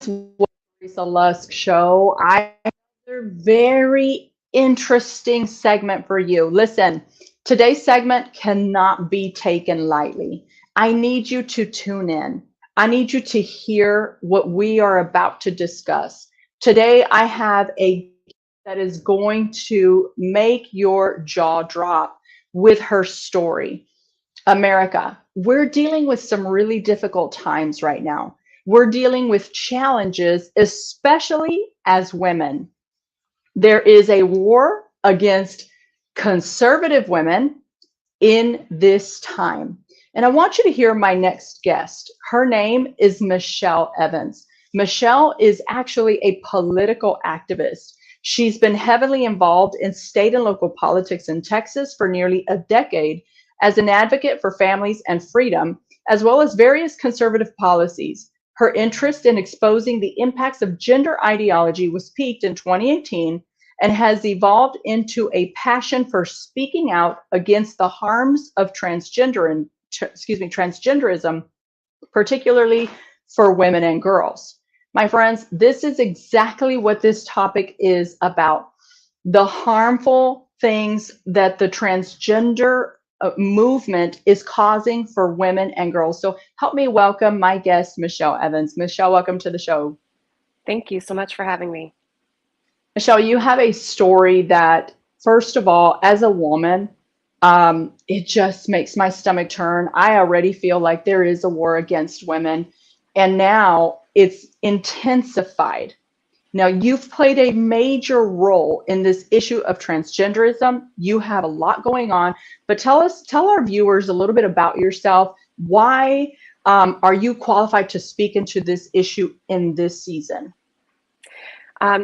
Teresa Lusk show. I have a very interesting segment for you. Listen, today's segment cannot be taken lightly. I need you to tune in. I need you to hear what we are about to discuss. Today, I have a that is going to make your jaw drop with her story. America, we're dealing with some really difficult times right now. We're dealing with challenges, especially as women. There is a war against conservative women in this time. And I want you to hear my next guest. Her name is Michelle Evans. Michelle is actually a political activist. She's been heavily involved in state and local politics in Texas for nearly a decade as an advocate for families and freedom, as well as various conservative policies. Her interest in exposing the impacts of gender ideology was piqued in 2018 and has evolved into a passion for speaking out against the harms of transgenderism, particularly for women and girls. My friends, this is exactly what this topic is about. The harmful things that the transgender movement is causing for women and girls. So help me welcome my guest, Michelle Evans. Michelle, welcome to the show. Thank you so much for having me. Michelle, you have a story that, first of all, as a woman, it just makes my stomach turn. I already feel like there is a war against women, and now it's intensified. Now, you've played a major role in this issue of transgenderism. You have a lot going on, but tell our viewers a little bit about yourself. Why are you qualified to speak into this issue in this season?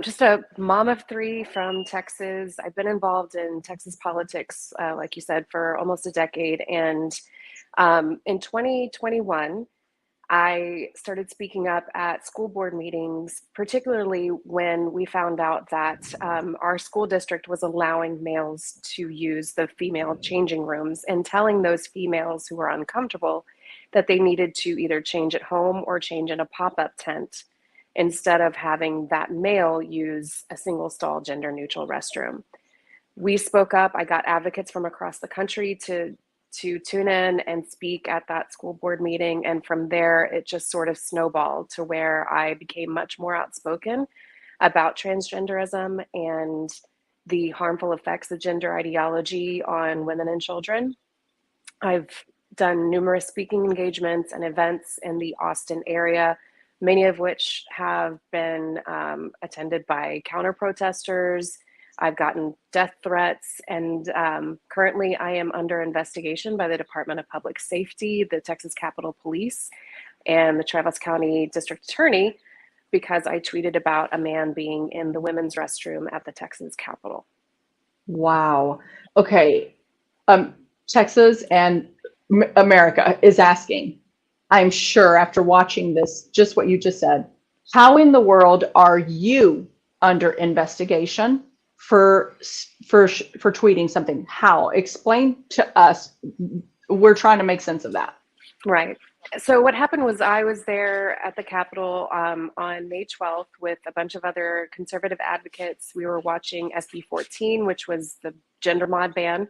Just a mom of three from Texas. I've been involved in Texas politics, like you said, for almost a decade. And in 2021, I started speaking up at school board meetings, particularly when we found out that our school district was allowing males to use the female changing rooms and telling those females who were uncomfortable that they needed to either change at home or change in a pop-up tent instead of having that male use a single stall gender neutral restroom. We spoke up. I got advocates from across the country to tune in and speak at that school board meeting. And from there, it just sort of snowballed to where I became much more outspoken about transgenderism and the harmful effects of gender ideology on women and children. I've done numerous speaking engagements and events in the Austin area, many of which have been attended by counter protesters. I've gotten death threats, and currently I am under investigation by the Department of Public Safety, the Texas Capitol Police, and the Travis County District Attorney because I tweeted about a man being in the women's restroom at the Texas Capitol. Wow. Okay. Texas and America is asking, I'm sure after watching this, just what you just said, how in the world are you under investigation for tweeting something? How? Explain to us. We're trying to make sense of that. Right. So what happened was I was there at the Capitol on May 12th with a bunch of other conservative advocates. We were watching SB 14, which was the gender mod ban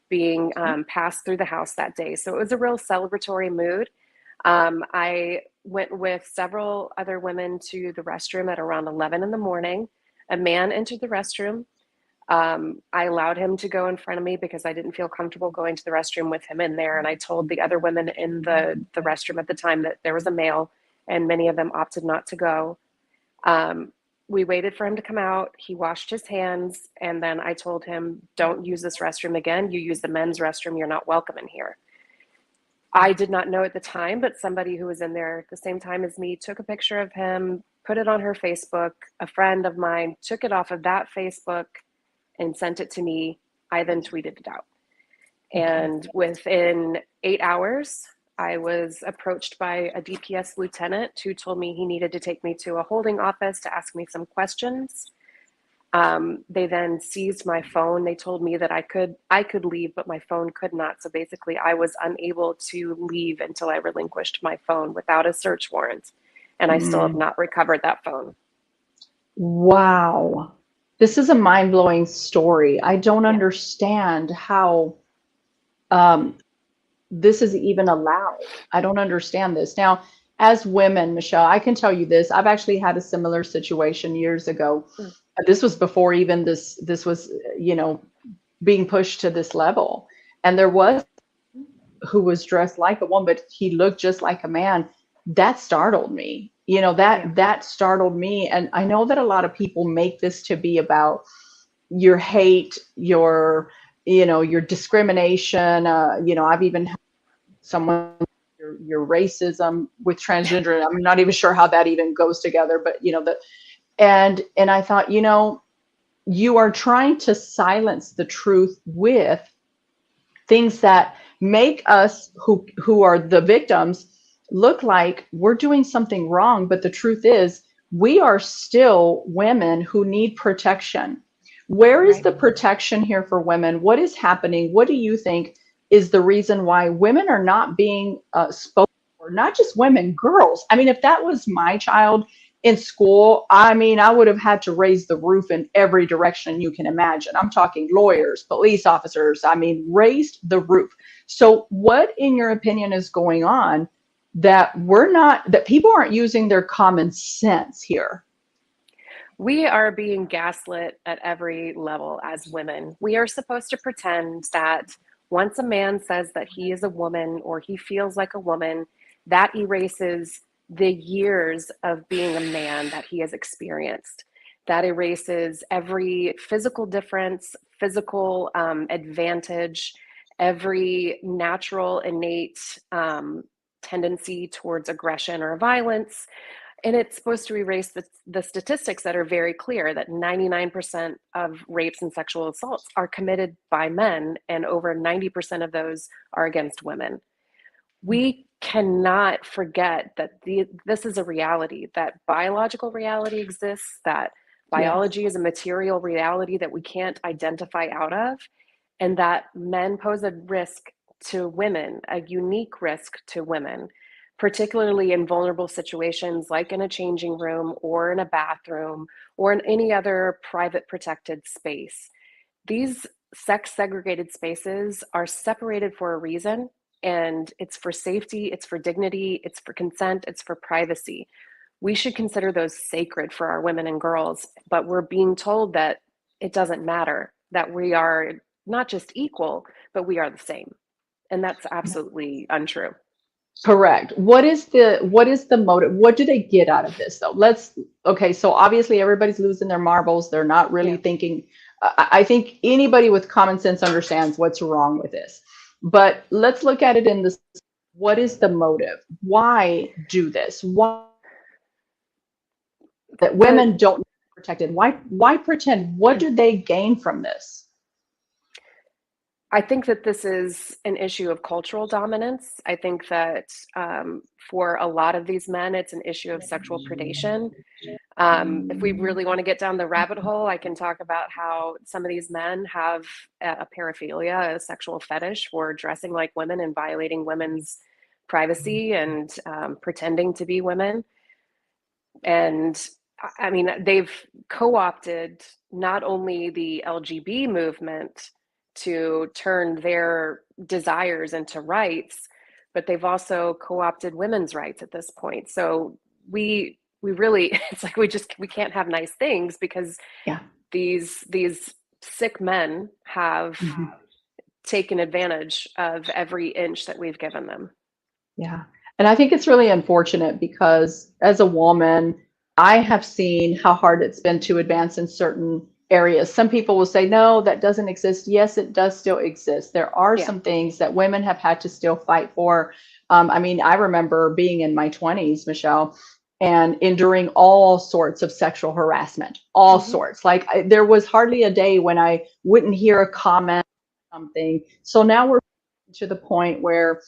being passed through the House that day. So it was a real celebratory mood. I went with several other women to the restroom at around 11 in the morning. A man entered the restroom. I allowed him to go in front of me because I didn't feel comfortable going to the restroom with him in there. And I told the other women in the restroom at the time that there was a male, and many of them opted not to go. We waited for him to come out. He washed his hands. And then I told him, don't use this restroom again. You use the men's restroom. You're not welcome in here. I did not know at the time, but somebody who was in there at the same time as me took a picture of him, put it on her Facebook. A friend of mine took it off of that Facebook and sent it to me. I then tweeted it out. And within 8 hours, I was approached by a DPS lieutenant who told me he needed to take me to a holding office to ask me some questions. They then seized my phone. They told me that I could leave, but my phone could not. So basically I was unable to leave until I relinquished my phone without a search warrant. and I still have Mm. not recovered that phone. Wow. This is a mind-blowing story. I don't Yeah. understand how um, this is even allowed. I don't understand this. Now, as women, Michelle, I can tell you this. I've actually had a similar situation years ago. Mm. This was before even this was, you know, being pushed to this level. And there was who was dressed like a woman, but he looked just like a man. That startled me. You know, Yeah. that startled me. And I know that a lot of people make this to be about your hate, your, you know, your discrimination. You know, I've even had someone your racism with transgender. I'm not even sure how that even goes together, but you know, that and I thought, you know, you are trying to silence the truth with things that make us who are the victims look like we're doing something wrong, but the truth is we are still women who need protection. Where is Right. the protection here for women? What is happening? What do you think is the reason why women are not being spoken for? Not just women, girls. I mean, if that was my child in school, I mean, I would have had to raise the roof in every direction you can imagine. I'm talking Yeah. lawyers, police officers, I mean, raised the roof. So, what, in your opinion, is going on that that people aren't using their common sense here? We are being gaslit at every level as women. We are supposed to pretend that once a man says that he is a woman or he feels like a woman, that erases the years of being a man that he has experienced. That erases every physical difference, physical advantage, every natural, innate tendency towards aggression or violence, and it's supposed to erase the statistics that are very clear that 99% of rapes and sexual assaults are committed by men, and over 90% of those are against women. We cannot forget that this is a reality, that biological reality exists, that Yes. biology is a material reality that we can't identify out of, and that men pose a risk to women, a unique risk to women, particularly in vulnerable situations like in a changing room or in a bathroom or in any other private protected space. These sex segregated spaces are separated for a reason, and it's for safety, it's for dignity, it's for consent, it's for privacy. We should consider those sacred for our women and girls, but we're being told that it doesn't matter, that we are not just equal, but we are the same. And that's absolutely untrue. Correct. What is the motive? What do they get out of this though? Okay, so obviously everybody's losing their marbles. They're not really Yeah. thinking. I think anybody with common sense understands what's wrong with this. But let's look at it in this. What is the motive? Why do this? Why that The women don't need protected? Why pretend? What do they gain from this? I think that this is an issue of cultural dominance. I think that for a lot of these men, it's an issue of sexual predation. If we really want to get down the rabbit hole, I can talk about how some of these men have a paraphilia, a sexual fetish for dressing like women and violating women's privacy and pretending to be women. And I mean, they've co opted not only the LGB movement to turn their desires into rights, but they've also co opted women's rights at this point. So we really it's like we can't have nice things because Yeah. these sick men have Mhm. taken advantage of every inch that we've given them. Yeah. And I think it's really unfortunate because as a woman, I have seen how hard it's been to advance in certain areas. Some people will say, no, that doesn't exist. Yes, it does still exist. There are Yeah. some things that women have had to still fight for. I mean, I remember being in my 20s, Michelle, and enduring all sorts of sexual harassment, all Hmm. sorts. Like there was hardly a day when I wouldn't hear a comment, something. So now we're to the point where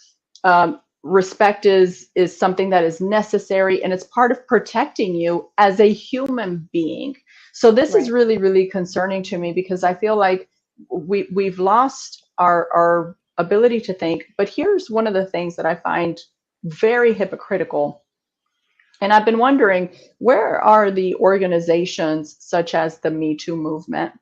respect is something that is necessary and it's part of protecting you as a human being. So this is Right. really concerning to me because I feel like we've lost our ability to think. But here's one of the things that I find very hypocritical And I've been wondering, where are the organizations such as the Me Too movement?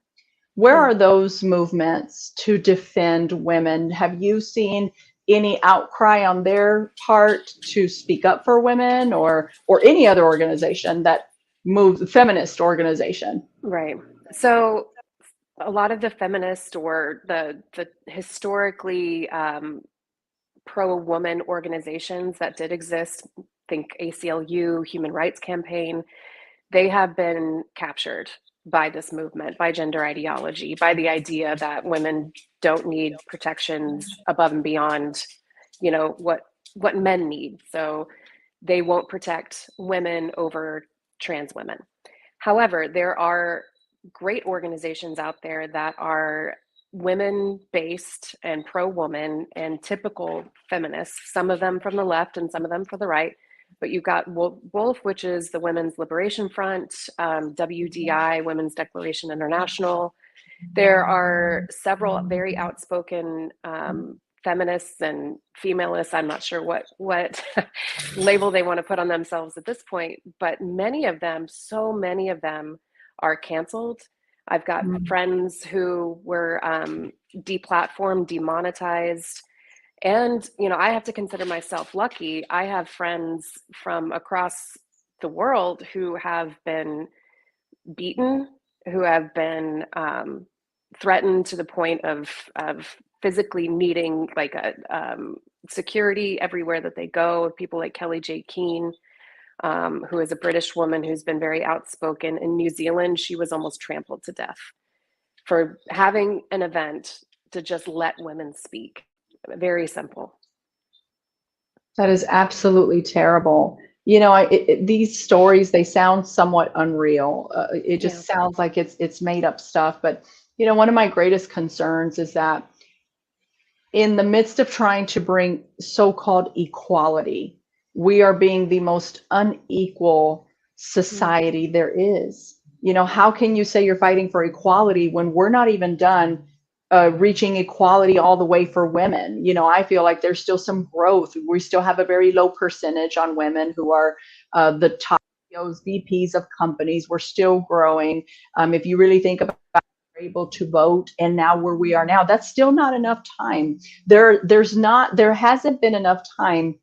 Where Mm. are those movements to defend women? Have you seen any outcry on their part to speak up for women, or any other organization that moves, feminist organization? Right. So a lot of the feminist or the historically pro-woman organizations that did exist, think ACLU, Human Rights Campaign, they have been captured by this movement, by gender ideology, by the idea that women don't need protections above and beyond, what men need. So they won't protect women over trans women. However, there are great organizations out there that are women based and pro woman and typical feminists, some of them from the left and some of them from the right. But you've got WOLF, which is the Women's Liberation Front, WDI, Women's Declaration International. There are several very outspoken feminists and femalists. I'm not sure what label they want to put on themselves at this point, but many of them, so many of them, are canceled. I've got friends who were deplatformed, demonetized, and I have to consider myself lucky. I have friends from across the world who have been beaten, who have been threatened to the point of physically needing like a security everywhere that they go. People like Kelly J. Keane, who is a British woman who's been very outspoken. In New Zealand, she was almost trampled to death for having an event to just let women speak. Very simple. That is absolutely terrible. These stories, they sound somewhat unreal. It Yeah. just sounds like it's made up stuff. But one of my greatest concerns is that in the midst of trying to bring so-called equality, we are being the most unequal Mm. society there is. How can you say you're fighting for equality when we're not even done reaching equality all the way for women? I feel like there's still some growth. We still have a very low percentage on women who are the top CEOs, VPs of companies. We're still growing. If you really think about able to vote and now where we are now, that's still not enough time. There hasn't been enough time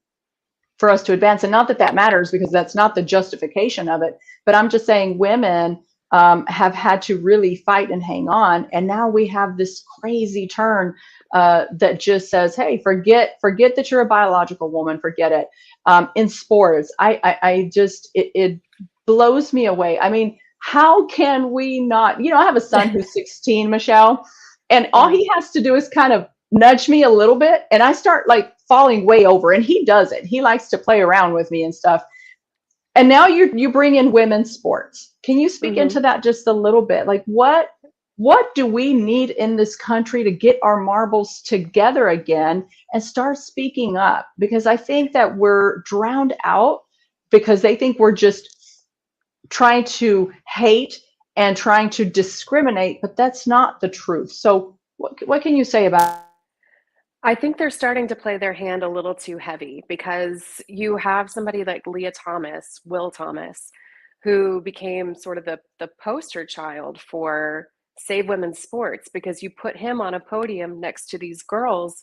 for us to advance, and not that that matters, because that's not the justification of it, but I'm just saying women have had to really fight and hang on, and now we have this crazy turn that just says, hey, forget that you're a biological woman, forget it. In sports, I just, it blows me away. I mean, how can we not, I have a son who's 16, Michelle, and all Yeah. he has to do is kind of nudge me a little bit, and I start like falling way over, and he does it. He likes to play around with me and stuff. And now you bring in women's sports. Can you speak Mm-hmm. into that just a little bit? Like what do we need in this country to get our marbles together again and start speaking up? Because I think that we're drowned out because they think we're just trying to hate and trying to discriminate, but that's not the truth. So what can you say about? I think they're starting to play their hand a little too heavy because you have somebody like Leah Thomas, Will Thomas, who became sort of the poster child for Save Women's Sports because you put him on a podium next to these girls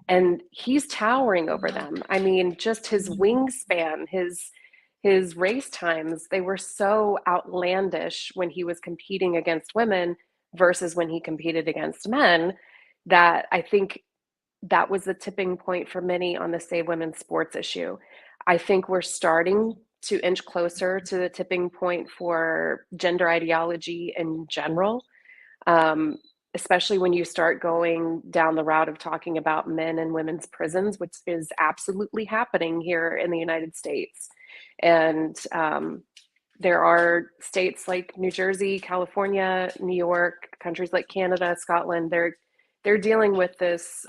and he's towering over them. I mean, just his wingspan, his race times, they were so outlandish when he was competing against women versus when he competed against men that I think that was the tipping point for many on the Save Women's Sports issue. I think we're starting to inch closer to the tipping point for gender ideology in general, um, especially when you start going down the route of talking about men and women's prisons, which is absolutely happening here in the United States. And there are states like New Jersey, California, New York, countries like Canada, Scotland. They're dealing with this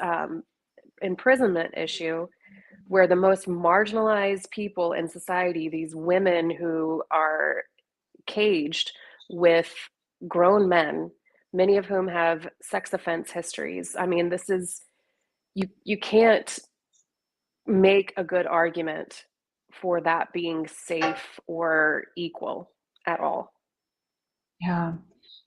imprisonment issue where the most marginalized people in society, these women who are caged with grown men, many of whom have sex offense histories. I mean, you can't make a good argument for that being safe or equal at all. Yeah.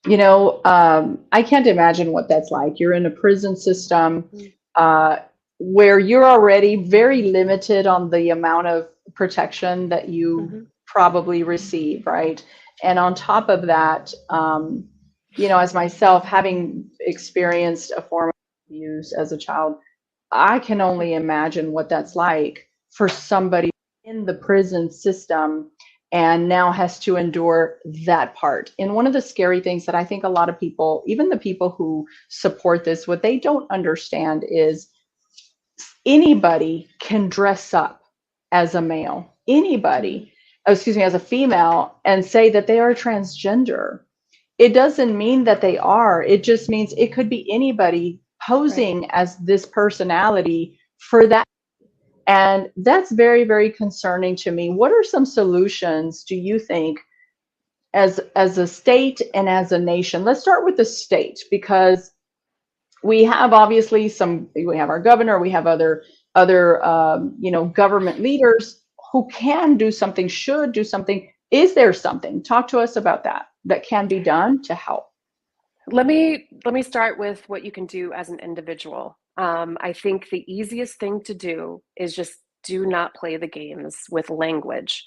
I can't imagine what that's like. You're in a prison system uh, where you're already very limited on the amount of protection that you Mm-hmm. probably receive, right? And on top of that, as myself, having experienced a form of abuse as a child, I can only imagine what that's like for somebody in the prison system and now has to endure that part. And one of the scary things that I think a lot of people, even the people who support this, what they don't understand is anybody can dress up as a male, Mm-hmm. anybody, excuse me, as a female, and say that they are transgender. It doesn't mean that they are, it just means it could be anybody Right. posing as this personality for that. And that's very, very concerning to me. What are some solutions do you think as a state and as a nation? Let's start with the state because we have obviously we have our governor, we have other government leaders who can do something, should do something. Is there something? Talk to us about that can be done to help. Let me start with what you can do as an individual. I think the easiest thing to do is just do not play the games with language.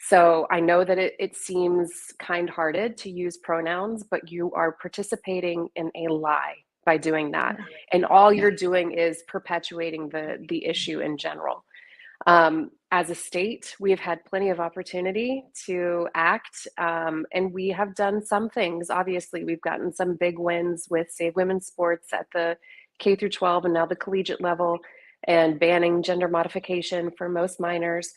So I know that it seems kind-hearted to use pronouns, but you are participating in a lie by doing that. And all Yeah. you're doing is perpetuating the issue in general. As a state, we've had plenty of opportunity to act, and we have done some things. Obviously, we've gotten some big wins with Save Women's Sports at the K through 12 and now the collegiate level, and banning gender modification for most minors.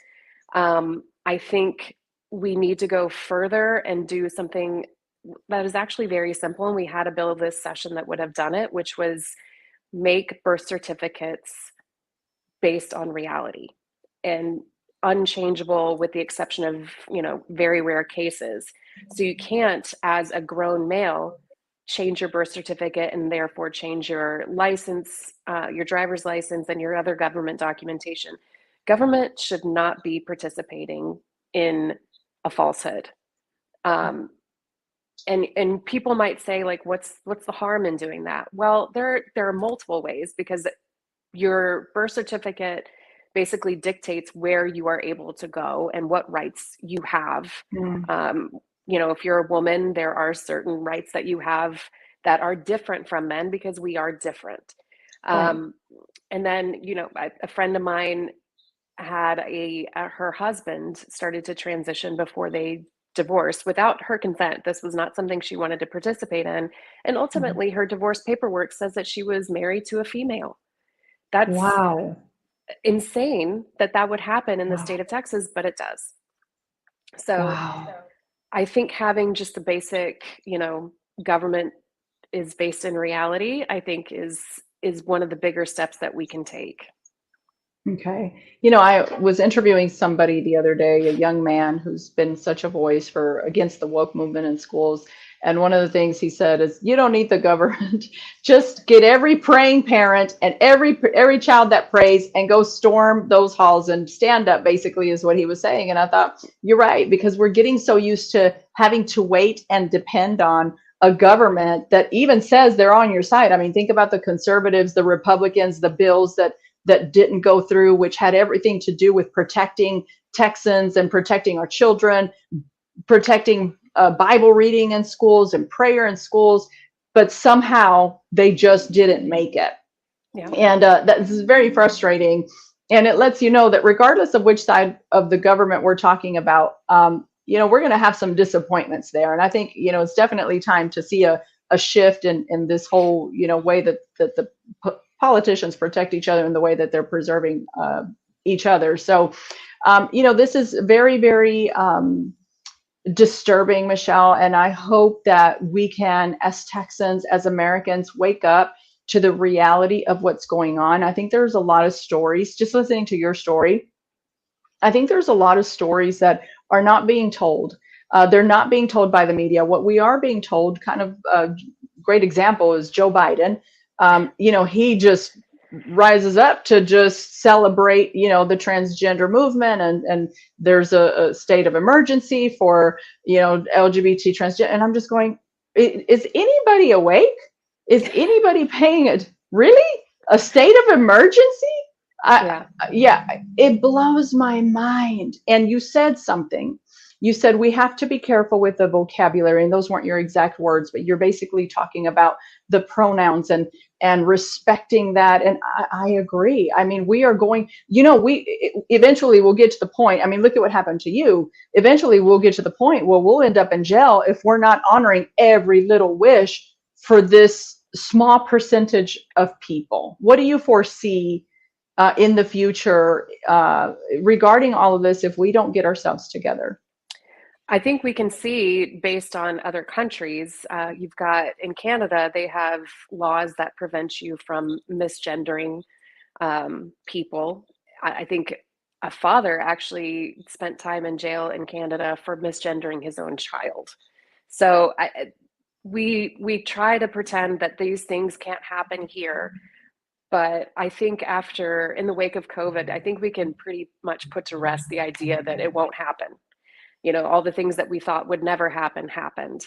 I think we need to go further and do something that is actually very simple. And we had a bill this session that would have done it, which was make birth certificates based on reality and unchangeable with the exception of, very rare cases. So you can't, as a grown male, change your birth certificate and therefore change your license, your driver's license, and your other government documentation. Government should not be participating in a falsehood. And people might say, like, what's the harm in doing that? Well, there are multiple ways, because your birth certificate basically dictates where you are able to go and what rights you have. Mm, Um, if you're a woman, there are certain rights that you have that are different from men because we are different. right. Um, and then, a friend of mine had her husband started to transition before they divorced without her consent. This was not something she wanted to participate in. And Mhm. ultimately, her divorce paperwork says that she was married to a female. That's Wow. insane that that would happen in the Wow. state of Texas, but it does. So Wow. I think having just the basic, government is based in reality, I think is one of the bigger steps that we can take. Okay. I was interviewing somebody the other day, a young man who's been such a voice for against the woke movement in schools. And one of the things he said is, you don't need the government. Just get every praying parent and every child that prays and go storm those halls and stand up, basically, is what he was saying. And I thought, you're right, because we're getting so used to having to wait and depend on a government that even says they're on your side. I mean, think about the conservatives, the Republicans, the bills that didn't go through, which had everything to do with protecting Texans and protecting our children, protecting Bible reading in schools and prayer in schools, but somehow they just didn't make it. Yeah. And that is very frustrating. And it lets you know that regardless of which side of the government we're talking about, we're going to have some disappointments there. And I think, it's definitely time to see a shift in this whole, way that the politicians protect each other in the way that they're preserving each other. So, this is very, very disturbing, Michelle. And I hope that we can, as Texans, as Americans, wake up to the reality of what's going on. I think there's a lot of stories, just listening to your story, I think there's a lot of stories that are not being told. They're not being told by the media. What we are being told, kind of a great example is Joe Biden. He just rises up to just celebrate, the transgender movement, and there's a state of emergency for, LGBT transgender, and I'm just going, is anybody awake? Is anybody paying it? Really? A state of emergency? Yeah. Yeah, it blows my mind. And you said something. You said we have to be careful with the vocabulary, and those weren't your exact words, but you're basically talking about the pronouns and respecting that. And I agree. I mean, we are going, we eventually will get to the point. I mean, look at what happened to you. Eventually we'll get to the point where we'll end up in jail if we're not honoring every little wish for this small percentage of people. What do you foresee in the future regarding all of this if we don't get ourselves together? I think we can see based on other countries. You've got in Canada, they have laws that prevent you from misgendering people. I think a father actually spent time in jail in Canada for misgendering his own child. So we try to pretend that these things can't happen here. But I think in the wake of COVID, I think we can pretty much put to rest the idea that it won't happen. All the things that we thought would never happen happened.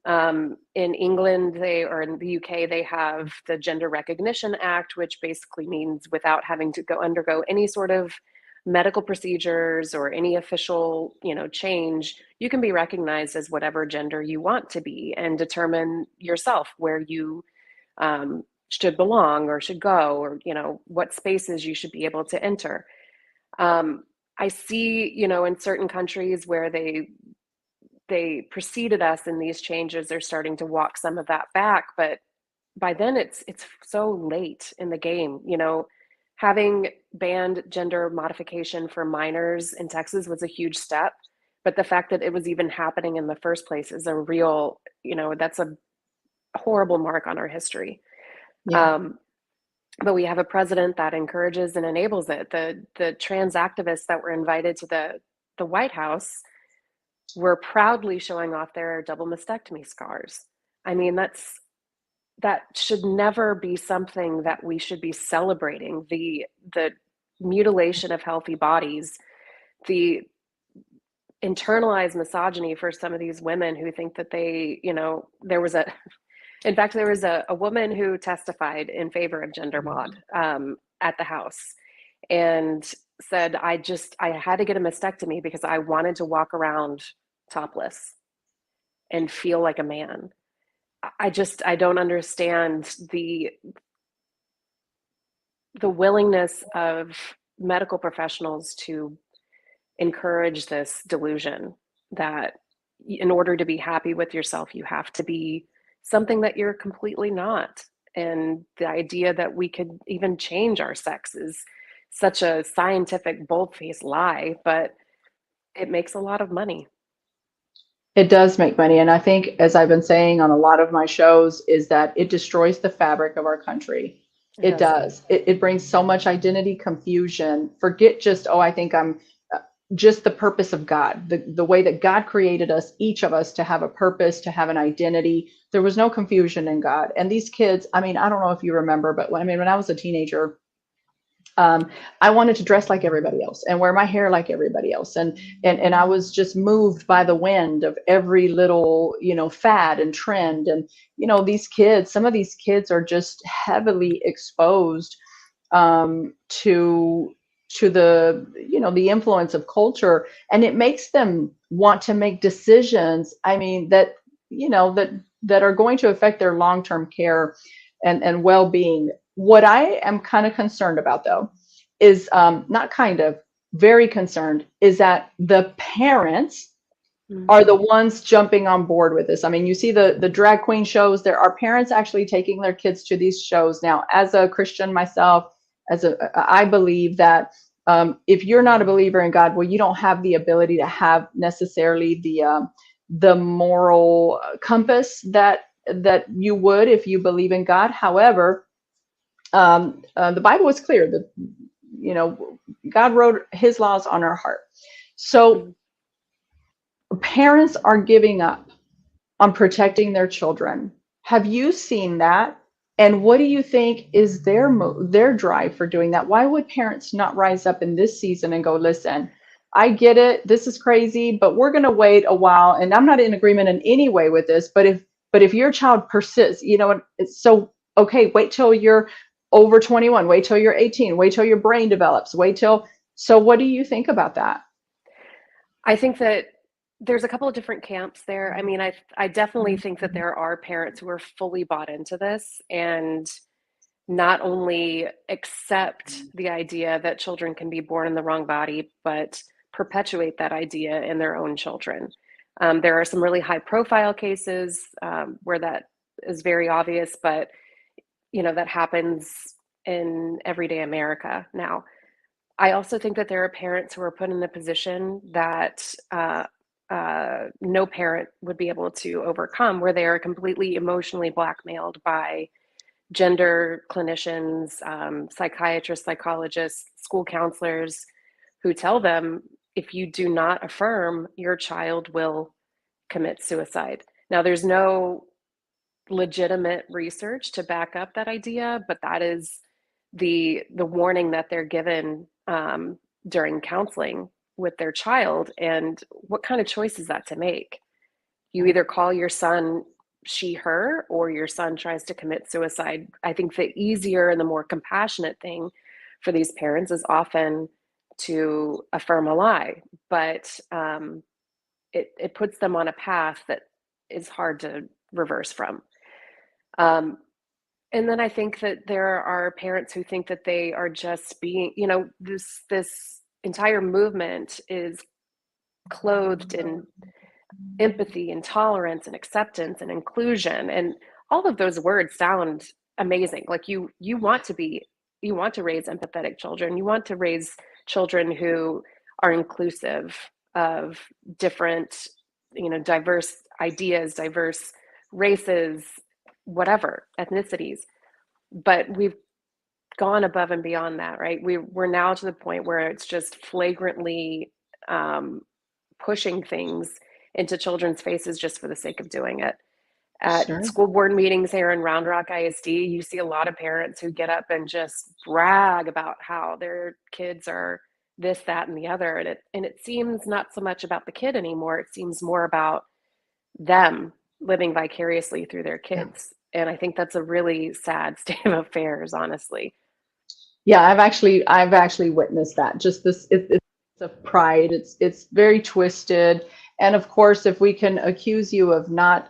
In England, or in the UK, they have the Gender Recognition Act, which basically means without having to undergo any sort of medical procedures or any official, change, you can be recognized as whatever gender you want to be and determine yourself where you should belong or should go, or what spaces you should be able to enter. I see, in certain countries where they preceded us in these changes, they're starting to walk some of that back, but by then it's so late in the game. Having banned gender modification for minors in Texas was a huge step, but the fact that it was even happening in the first place is a real, that's a horrible mark on our history. Yeah. But we have a president that encourages and enables it. The trans activists that were invited to the White House were proudly showing off their double mastectomy scars. I mean, that should never be something that we should be celebrating. The mutilation of healthy bodies, the internalized misogyny for some of these women who think that there was in fact, there was a woman who testified in favor of gender mod at the House and said, I had to get a mastectomy because I wanted to walk around topless and feel like a man. I don't understand the willingness of medical professionals to encourage this delusion that in order to be happy with yourself, you have to be something that you're completely not. And the idea that we could even change our sex is such a scientific, bold-faced lie, but it makes a lot of money. It does make money. And I think, as I've been saying on a lot of my shows, is that it destroys the fabric of our country. It It does. does. It brings so much identity confusion. Forget just, oh, I think I'm just the purpose of God, the way that God created us, each of us, to have a purpose, to have an identity. There was no confusion in God. And these kids, I mean, I don't know if you remember, but when I was a teenager, I wanted to dress like everybody else and wear my hair like everybody else. And I was just moved by the wind of every little, fad and trend. And, these kids, some of these kids are just heavily exposed to the, the influence of culture. And it makes them want to make decisions, I mean, that are going to affect their long-term care and well-being. What I am kind of concerned about, though, is not kind of, very concerned, is that the parents are the ones jumping on board with this. I mean, you see the drag queen shows. There are parents actually taking their kids to these shows. Now, as a Christian myself, I believe that if you're not a believer in God, well, you don't have the ability to have necessarily the moral compass that you would if you believe in God. However, the Bible is clear that God wrote His laws on our heart. So parents are giving up on protecting their children. Have you seen that? And what do you think is their drive for doing that? Why would parents not rise up in this season and go, listen, I get it, this is crazy, but we're going to wait a while. And I'm not in agreement in any way with this, but if your child persists, you know, it's so okay, wait till you're over 21, wait till you're 18, wait till your brain develops, wait till. So what do you think about that? I think that there's a couple of different camps there. I mean, I definitely think that there are parents who are fully bought into this and not only accept the idea that children can be born in the wrong body, but perpetuate that idea in their own children. There are some really high profile cases where that is very obvious, but you know, that happens in everyday America now. I also think that there are parents who are put in a position that no parent would be able to overcome, where they are completely emotionally blackmailed by gender clinicians, psychiatrists, psychologists, school counselors, who tell them, if you do not affirm, your child will commit suicide. Now, there's no legitimate research to back up that idea, but that is the warning that they're given during counseling with their child. And what kind of choice is that to make? You either call your son she, her, or your son tries to commit suicide. I think the easier and the more compassionate thing for these parents is often to affirm a lie, but it puts them on a path that is hard to reverse from. Um, and then I think that there are parents who think that they are just being, you know, this entire movement is clothed in empathy and tolerance and acceptance and inclusion, and all of those words sound amazing. Like you want to raise empathetic children, you want to raise children who are inclusive of different, you know, diverse ideas, diverse races, whatever, ethnicities. But we've gone above and beyond that, right? We're now to the point where it's just flagrantly pushing things into children's faces just for the sake of doing it. At Sure. school board meetings here in Round Rock ISD, you see a lot of parents who get up and just brag about how their kids are this, that, and the other. And it seems not so much about the kid anymore. It seems more about them living vicariously through their Yeah. kids. And I think that's a really sad state of affairs, honestly. Yeah, I've actually witnessed that. Just this, it's a pride. It's very twisted. And of course, if we can accuse you of not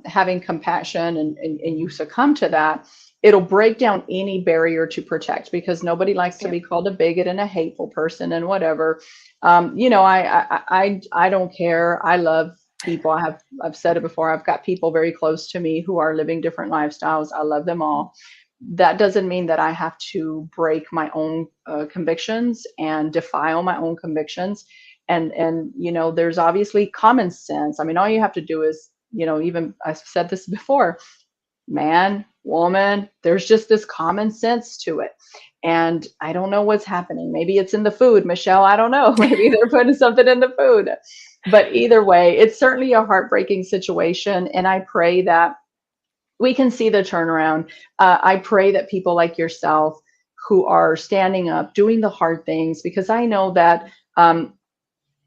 having compassion and you succumb to that, it'll break down any barrier to protect because nobody likes to Yep. be called a bigot and a hateful person and whatever. You know, I don't care. I love people. I've said it before. I've got people very close to me who are living different lifestyles. I love them all. That doesn't mean that I have to break my own convictions and defile my own convictions. And you know, there's obviously common sense. I mean, all you have to do is, you know, even I've said this before, man, woman, there's just this common sense to it. And I don't know what's happening. Maybe it's in the food, Michelle. I don't know. Maybe they're putting something in the food. But either way, it's certainly a heartbreaking situation. And I pray that we can see the turnaround. I pray that people like yourself who are standing up, doing the hard things, because I know that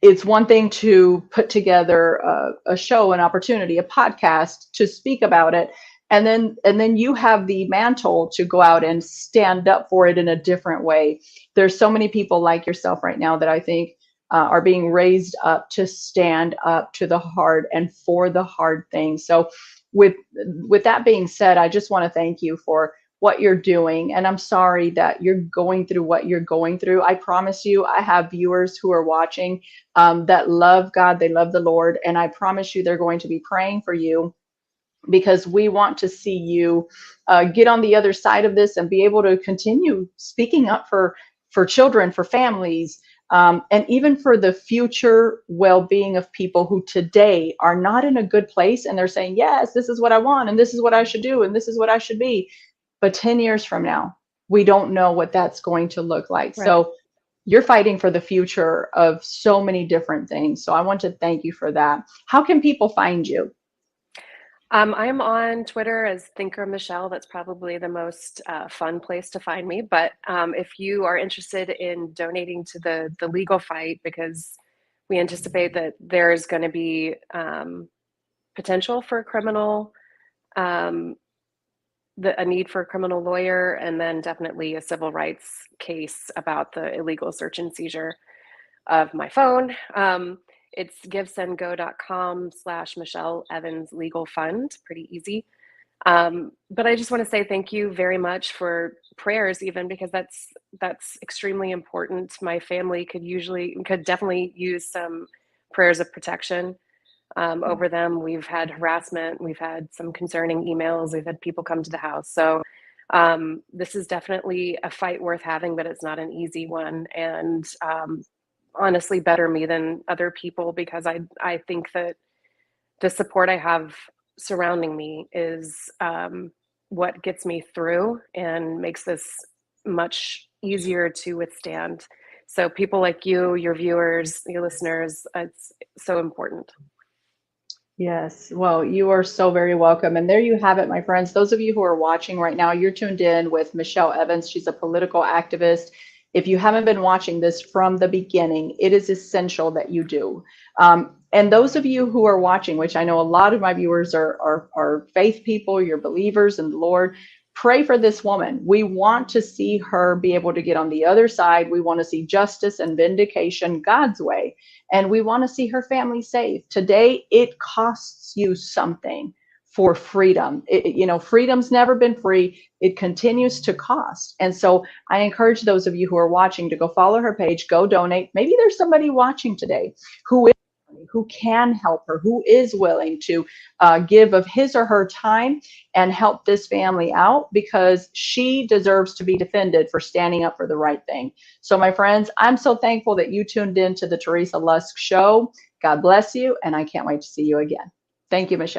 it's one thing to put together a show, an opportunity, a podcast to speak about it, and then you have the mantle to go out and stand up for it in a different way. There's so many people like yourself right now that I think are being raised up to stand up to the hard and for the hard things. So with with that being said, I just want to thank you for what you're doing. And I'm sorry that you're going through what you're going through. I promise you, I have viewers who are watching that love God, they love the Lord. And I promise you, they're going to be praying for you because we want to see you get on the other side of this and be able to continue speaking up for children, for families, and even for the future well-being of people who today are not in a good place and they're saying, yes, this is what I want and this is what I should do and this is what I should be. But 10 years from now, we don't know what that's going to look like. Right. So you're fighting for the future of so many different things. So I want to thank you for that. How can people find you? I'm on Twitter as Thinker Michelle. That's probably the most fun place to find me. But if you are interested in donating to the legal fight, because we anticipate that there's going to be potential for criminal, um, a need for a criminal lawyer, and then definitely a civil rights case about the illegal search and seizure of my phone. It's givesendgo.com/Michelle Evans Legal Fund. Pretty easy. But I just want to say thank you very much for prayers, even because that's extremely important. My family could definitely use some prayers of protection over them. We've had harassment, we've had some concerning emails, we've had people come to the house. So this is definitely a fight worth having, but it's not an easy one. And honestly, better me than other people, because I think that the support I have surrounding me is what gets me through and makes this much easier to withstand. So people like you, your viewers, your listeners, it's so important. Yes. Well, you are so very welcome. And there you have it, my friends. Those of you who are watching right now, you're tuned in with Michelle Evans. She's a political activist. If you haven't been watching this from the beginning, it is essential that you do. And those of you who are watching, which I know a lot of my viewers are faith people, you're believers in the Lord, pray for this woman. We want to see her be able to get on the other side. We want to see justice and vindication God's way. And we want to see her family safe. Today, it costs you something for freedom. Freedom's never been free. It continues to cost. And so I encourage those of you who are watching to go follow her page, go donate. Maybe there's somebody watching today who can help her, who is willing to give of his or her time and help this family out, because she deserves to be defended for standing up for the right thing. So my friends, I'm so thankful that you tuned in to the Teresa Lusk Show. God bless you, and I can't wait to see you again. Thank you, Michelle.